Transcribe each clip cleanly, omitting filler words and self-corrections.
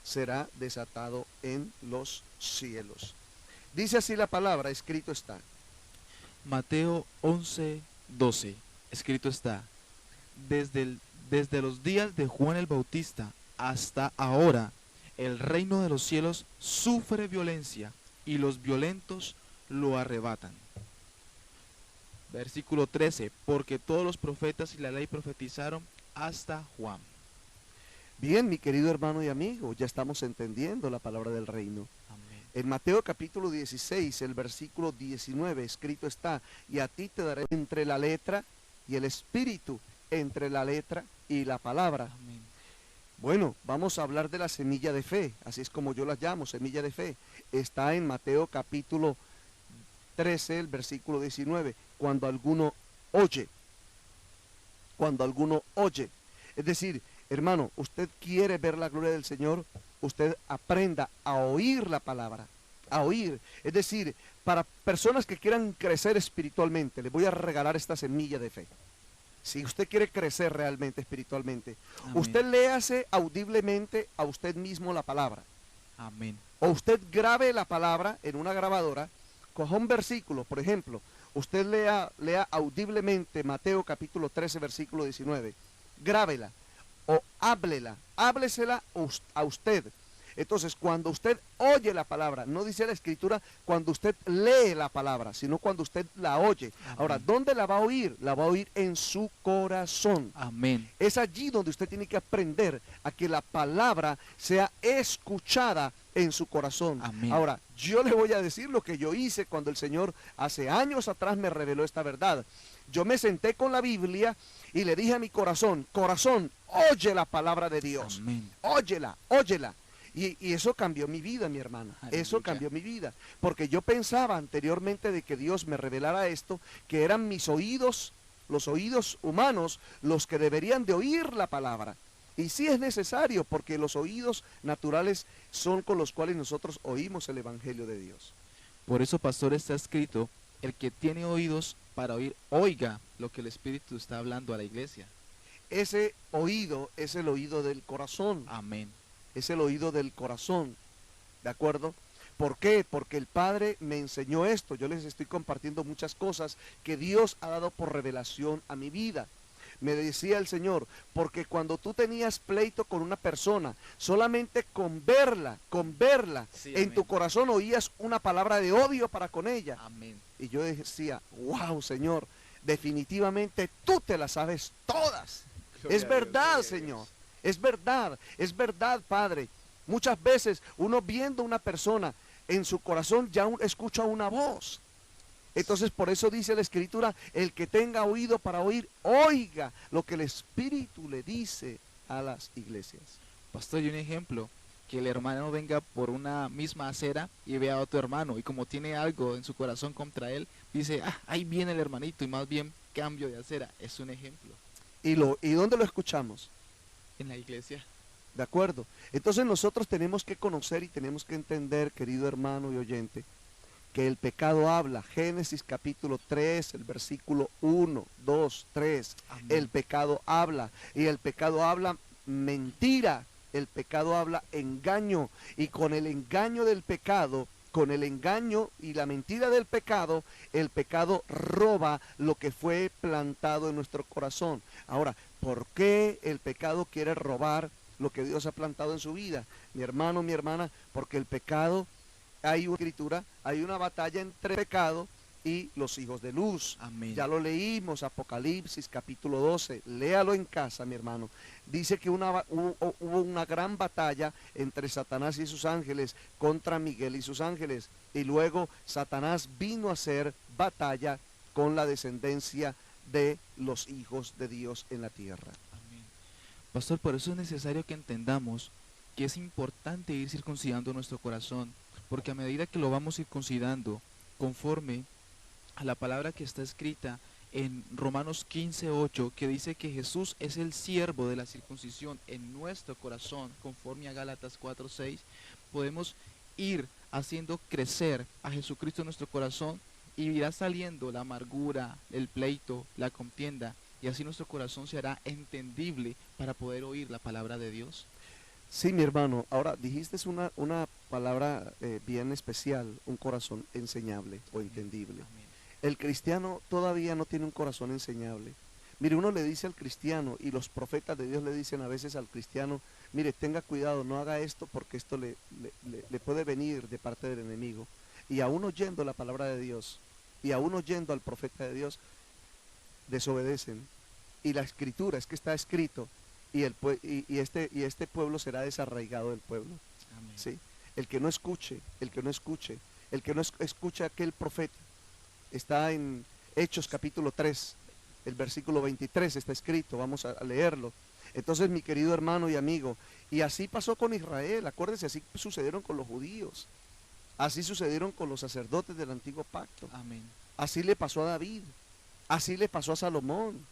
será desatado en los cielos. Dice así la palabra, escrito está. Mateo 11:12. Escrito está: desde los días de Juan el Bautista hasta ahora, el reino de los cielos sufre violencia y los violentos lo arrebatan. Versículo 13: porque todos los profetas y la ley profetizaron hasta Juan. Bien, mi querido hermano y amigo, ya estamos entendiendo la palabra del reino. Amén. En Mateo capítulo 16, el versículo 19, escrito está: y a ti te daré entre la letra y el espíritu, entre la letra y la palabra. Amén. Bueno, vamos a hablar de la semilla de fe, así es como yo la llamo, semilla de fe. Está en Mateo capítulo 13, el versículo 19, cuando alguno oye. Es decir, hermano, usted quiere ver la gloria del Señor, usted aprenda a oír la palabra, a oír. Es decir, para personas que quieran crecer espiritualmente, les voy a regalar esta semilla de fe. Si usted quiere crecer realmente espiritualmente, Amén. usted léase audiblemente a usted mismo la palabra. Amén. O usted grabe la palabra en una grabadora, coja un versículo, por ejemplo, usted lea audiblemente Mateo capítulo 13, versículo 19, grábela o háblesela a usted. Entonces, cuando usted oye la palabra, no dice la escritura cuando usted lee la palabra, sino cuando usted la oye. Amén. Ahora, ¿dónde la va a oír? La va a oír en su corazón. Amén. Es allí donde usted tiene que aprender a que la palabra sea escuchada en su corazón. Amén. Ahora, yo le voy a decir lo que yo hice cuando el Señor hace años atrás me reveló esta verdad. Yo me senté con la Biblia y le dije a mi corazón, corazón, oye la palabra de Dios. Amén. Óyela, óyela. Y eso cambió mi vida, mi hermana. Aleluya. Eso cambió mi vida. Porque yo pensaba anteriormente de que Dios me revelara esto, que eran mis oídos, los oídos humanos, los que deberían de oír la palabra. Y sí es necesario, porque los oídos naturales son con los cuales nosotros oímos el Evangelio de Dios. Por eso, pastor, está escrito: el que tiene oídos para oír, oiga lo que el Espíritu está hablando a la iglesia. Ese oído es el oído del corazón. Amén. Es el oído del corazón, ¿de acuerdo? ¿Por qué? Porque el Padre me enseñó esto. Yo les estoy compartiendo muchas cosas que Dios ha dado por revelación a mi vida. Me decía el Señor, porque cuando tú tenías pleito con una persona, solamente con verla, Sí, en amén. tu corazón oías una palabra de odio para con ella. Amén. Y yo decía, wow, Señor, definitivamente tú te las sabes todas. Gloria Es a Dios, verdad, gloria a Señor. Dios. Es verdad, Padre. Muchas veces uno viendo a una persona en su corazón ya escucha una voz. Entonces por eso dice la Escritura, el que tenga oído para oír, oiga lo que el Espíritu le dice a las iglesias. Pastor, y un ejemplo: que el hermano venga por una misma acera y vea a otro hermano, y como tiene algo en su corazón contra él, dice, ahí viene el hermanito, y más bien cambio de acera. Es un ejemplo ¿Y dónde lo escuchamos? en la iglesia. ¿De acuerdo? Entonces nosotros tenemos que conocer y tenemos que entender, querido hermano y oyente, que el pecado habla. Génesis capítulo 3, el versículo 1, 2, 3. Amén. El pecado habla. Y el pecado habla mentira. El pecado habla engaño. Y con el engaño del pecado, con el engaño y la mentira del pecado, el pecado roba lo que fue plantado en nuestro corazón. Ahora, ¿por qué el pecado quiere robar lo que Dios ha plantado en su vida? Mi hermano, mi hermana, porque el pecado, hay una escritura, hay una batalla entre el pecado y los hijos de luz. Amén. Ya lo leímos, Apocalipsis capítulo 12, léalo en casa, mi hermano. Dice que hubo una gran batalla entre Satanás y sus ángeles contra Miguel y sus ángeles. Y luego Satanás vino a hacer batalla con la descendencia de los hijos de Dios en la tierra. Amén. Pastor, por eso es necesario que entendamos que es importante ir circuncidando nuestro corazón, porque a medida que lo vamos circuncidando, conforme a la palabra que está escrita en Romanos 15:8, que dice que Jesús es el siervo de la circuncisión en nuestro corazón, conforme a Gálatas 4:6, podemos ir haciendo crecer a Jesucristo en nuestro corazón, y irá saliendo la amargura, el pleito, la contienda, y así nuestro corazón se hará entendible para poder oír la palabra de Dios. Sí, mi hermano, ahora dijiste una palabra bien especial, un corazón enseñable o Amén. entendible. Amén. El cristiano todavía no tiene un corazón enseñable. Mire, uno le dice al cristiano y los profetas de Dios le dicen a veces al cristiano, mire, tenga cuidado, no haga esto porque esto le puede venir de parte del enemigo. Y aún oyendo la palabra de Dios y aún oyendo al profeta de Dios, desobedecen. Y la escritura es que está escrito y este pueblo será desarraigado del pueblo. Amén. ¿Sí? El que no escuche, el que no escuche, el que no escuche a aquel profeta. Está en Hechos capítulo 3, el versículo 23 está escrito, vamos a leerlo. Entonces, mi querido hermano y amigo, y así pasó con Israel, acuérdense, así sucedieron con los judíos, así sucedieron con los sacerdotes del antiguo pacto, Amén. así le pasó a David, así le pasó a Salomón,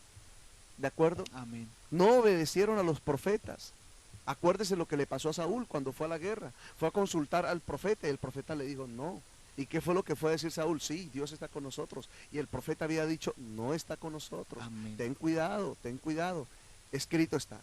¿de acuerdo? Amén. No obedecieron a los profetas. Acuérdese lo que le pasó a Saúl cuando fue a la guerra, fue a consultar al profeta y el profeta le dijo no. ¿Y qué fue lo que fue a decir Saúl? Sí, Dios está con nosotros. Y el profeta había dicho, no está con nosotros. Amén. Ten cuidado, ten cuidado. Escrito está.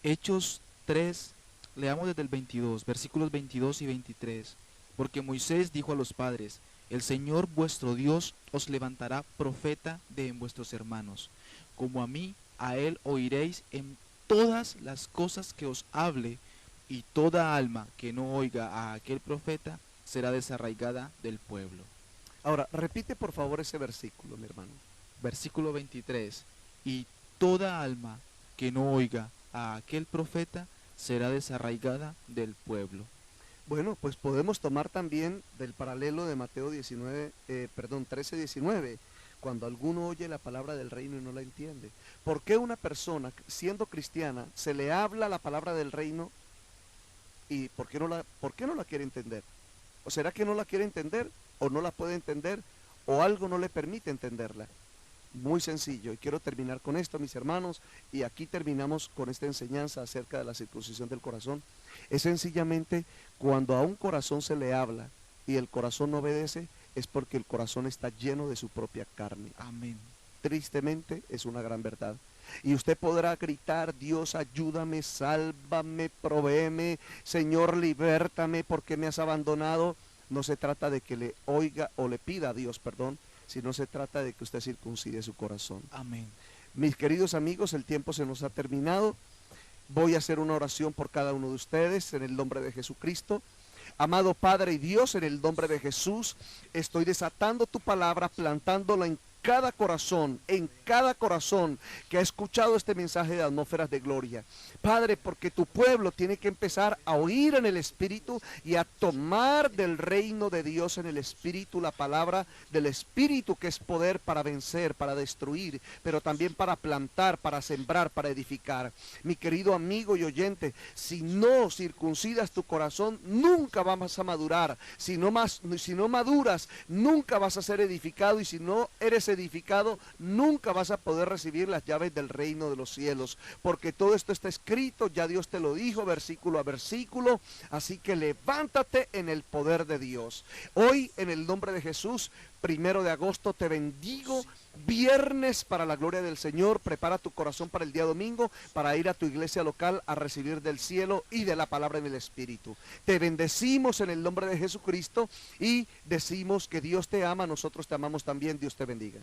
Hechos 3, leamos desde el 22, versículos 22 y 23. Porque Moisés dijo a los padres, el Señor vuestro Dios os levantará profeta de en vuestros hermanos, como a mí, a él oiréis en todas las cosas que os hable, y toda alma que no oiga a aquel profeta será desarraigada del pueblo. Ahora, repite por favor ese versículo, mi hermano. Versículo 23. Y toda alma que no oiga a aquel profeta será desarraigada del pueblo. Bueno, pues podemos tomar también del paralelo de Mateo 13, 19, cuando alguno oye la palabra del reino y no la entiende. ¿Por qué una persona, siendo cristiana, se le habla la palabra del reino y por qué no la quiere entender? ¿O será que no la quiere entender o no la puede entender o algo no le permite entenderla? Muy sencillo, y quiero terminar con esto, mis hermanos, y aquí terminamos con esta enseñanza acerca de la circuncisión del corazón. Es sencillamente cuando a un corazón se le habla y el corazón no obedece, es porque el corazón está lleno de su propia carne. Amén. Tristemente es una gran verdad. Y usted podrá gritar, Dios ayúdame, sálvame, provéeme, Señor libértame porque me has abandonado. No se trata de que le oiga o le pida a Dios perdón, sino se trata de que usted circuncide su corazón. Amén. Mis queridos amigos, el tiempo se nos ha terminado. Voy a hacer una oración por cada uno de ustedes en el nombre de Jesucristo. Amado Padre y Dios, en el nombre de Jesús, estoy desatando tu palabra, plantándola en cada corazón que ha escuchado este mensaje de atmósferas de gloria. Padre, porque tu pueblo tiene que empezar a oír en el Espíritu y a tomar del reino de Dios en el Espíritu la palabra del Espíritu, que es poder para vencer, para destruir, pero también para plantar, para sembrar, para edificar. Mi querido amigo y oyente, si no circuncidas tu corazón, nunca vas a madurar. Si no maduras, nunca vas a ser edificado, y si no eres edificado, nunca vas a poder recibir las llaves del reino de los cielos, porque todo esto está escrito, ya Dios te lo dijo versículo a versículo. Así que levántate en el poder de Dios. Hoy, en el nombre de Jesús, 1 de agosto, te bendigo. Viernes para la gloria del Señor. Prepara tu corazón para el día domingo, para ir a tu iglesia local a recibir del cielo y de la palabra en el Espíritu. Te bendecimos en el nombre de Jesucristo y decimos que Dios te ama, nosotros te amamos también. Dios te bendiga.